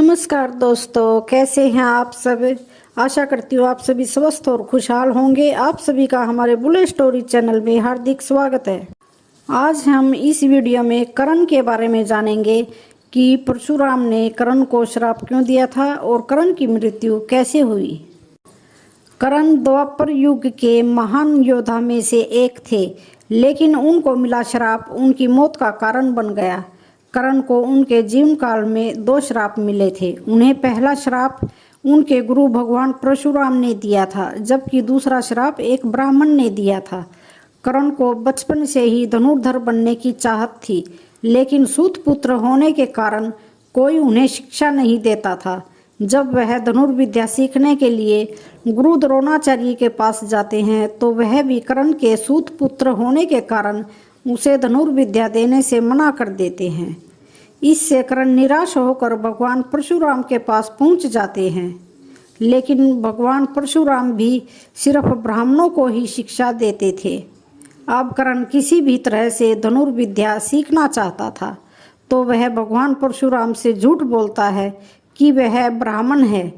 नमस्कार दोस्तों, कैसे हैं आप सब। आशा करती हूँ आप सभी स्वस्थ और खुशहाल होंगे। आप सभी का हमारे बुलेट स्टोरी चैनल में हार्दिक स्वागत है। आज हम इस वीडियो में कर्ण के बारे में जानेंगे कि परशुराम ने कर्ण को श्राप क्यों दिया था और कर्ण की मृत्यु कैसे हुई। कर्ण द्वापर युग के महान योद्धा में से एक थे, लेकिन उनको मिला श्राप उनकी मौत का कारण बन गया। कर्ण को उनके जीवन काल में 2 श्राप मिले थे। उन्हें पहला श्राप उनके गुरु भगवान परशुराम ने दिया था, जबकि दूसरा श्राप एक ब्राह्मण ने दिया था। कर्ण को बचपन से ही धनुर्धर बनने की चाहत थी, लेकिन सूत पुत्र होने के कारण कोई उन्हें शिक्षा नहीं देता था। जब वह धनुर्विद्या सीखने के लिए गुरु द्रोणाचार्य के पास जाते हैं तो वह भी कर्ण के सूत पुत्र होने के कारण उसे धनुर्विद्या देने से मना कर देते हैं। इससे कर्ण निराश होकर भगवान परशुराम के पास पहुंच जाते हैं, लेकिन भगवान परशुराम भी सिर्फ ब्राह्मणों को ही शिक्षा देते थे। अब कर्ण किसी भी तरह से धनुर्विद्या सीखना चाहता था, तो वह भगवान परशुराम से झूठ बोलता है कि वह ब्राह्मण है।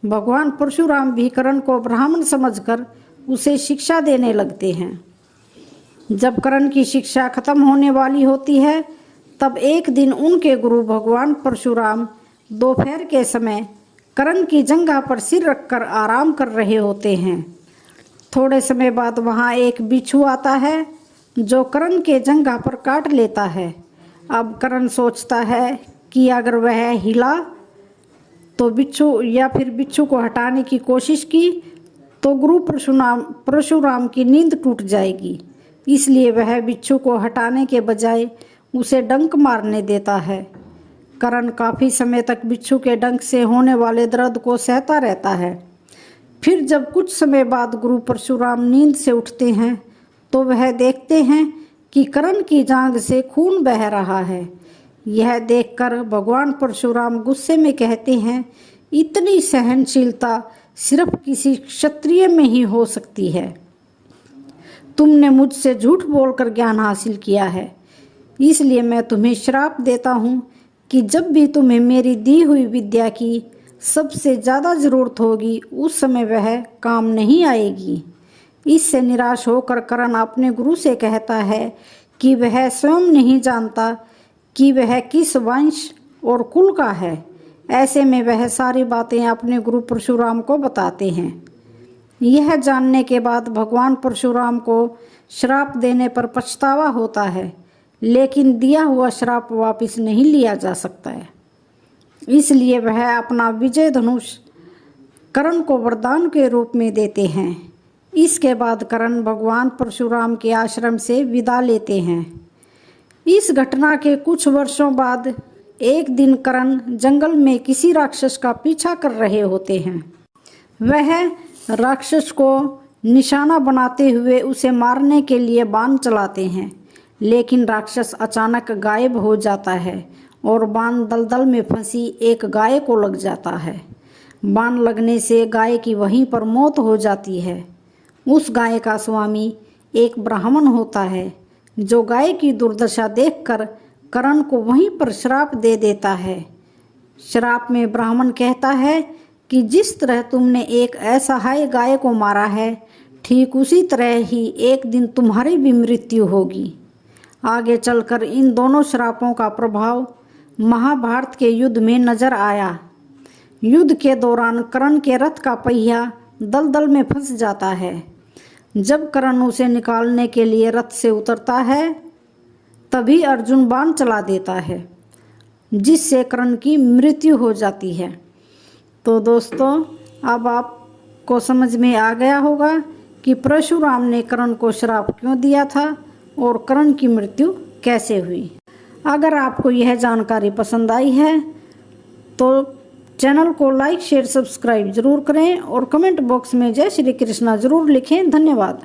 भगवान परशुराम भी कर्ण को ब्राह्मण समझकर उसे शिक्षा देने लगते हैं। जब कर्ण की शिक्षा खत्म होने वाली होती है, तब एक दिन उनके गुरु भगवान परशुराम दोपहर के समय कर्ण की जंघा पर सिर रखकर आराम कर रहे होते हैं। थोड़े समय बाद वहां एक बिच्छू आता है जो कर्ण के जंघा पर काट लेता है। अब कर्ण सोचता है कि अगर वह हिला तो बिच्छू को हटाने की कोशिश की तो गुरु परशुराम की नींद टूट जाएगी। इसलिए वह बिच्छू को हटाने के बजाय उसे डंक मारने देता है। कर्ण काफ़ी समय तक बिच्छू के डंक से होने वाले दर्द को सहता रहता है। फिर जब कुछ समय बाद गुरु परशुराम नींद से उठते हैं तो वह देखते हैं कि कर्ण की जांघ से खून बह रहा है। यह देखकर भगवान परशुराम गुस्से में कहते हैं, इतनी सहनशीलता सिर्फ किसी क्षत्रिय में ही हो सकती है। तुमने मुझसे झूठ बोलकर ज्ञान हासिल किया है, इसलिए मैं तुम्हें श्राप देता हूँ कि जब भी तुम्हें मेरी दी हुई विद्या की सबसे ज़्यादा ज़रूरत होगी, उस समय वह काम नहीं आएगी। इससे निराश होकर कर्ण अपने गुरु से कहता है कि वह स्वयं नहीं जानता कि वह किस वंश और कुल का है। ऐसे में वह सारी बातें अपने गुरु परशुराम को बताते हैं। यह जानने के बाद भगवान परशुराम को श्राप देने पर पछतावा होता है, लेकिन दिया हुआ श्राप वापस नहीं लिया जा सकता है। इसलिए वह अपना विजय धनुष कर्ण को वरदान के रूप में देते हैं। इसके बाद कर्ण भगवान परशुराम के आश्रम से विदा लेते हैं। इस घटना के कुछ वर्षों बाद एक दिन कर्ण जंगल में किसी राक्षस का पीछा कर रहे होते हैं। वह राक्षस को निशाना बनाते हुए उसे मारने के लिए बाण चलाते हैं, लेकिन राक्षस अचानक गायब हो जाता है और बाण दलदल में फंसी एक गाय को लग जाता है। बाण लगने से गाय की वहीं पर मौत हो जाती है। उस गाय का स्वामी एक ब्राह्मण होता है, जो गाय की दुर्दशा देखकर कर्ण को वहीं पर श्राप दे देता है। श्राप में ब्राह्मण कहता है कि जिस तरह तुमने एक असहाय गाय को मारा है, ठीक उसी तरह ही एक दिन तुम्हारी भी मृत्यु होगी। आगे चलकर इन दोनों श्रापों का प्रभाव महाभारत के युद्ध में नजर आया। युद्ध के दौरान कर्ण के रथ का पहिया दलदल में फंस जाता है। जब कर्ण उसे निकालने के लिए रथ से उतरता है, तभी अर्जुन बाण चला देता है, जिससे कर्ण की मृत्यु हो जाती है। तो दोस्तों, अब आपको समझ में आ गया होगा कि परशुराम ने कर्ण को श्राप क्यों दिया था और कर्ण की मृत्यु कैसे हुई। अगर आपको यह जानकारी पसंद आई है तो चैनल को लाइक शेयर सब्सक्राइब जरूर करें और कमेंट बॉक्स में जय श्री कृष्णा जरूर लिखें। धन्यवाद।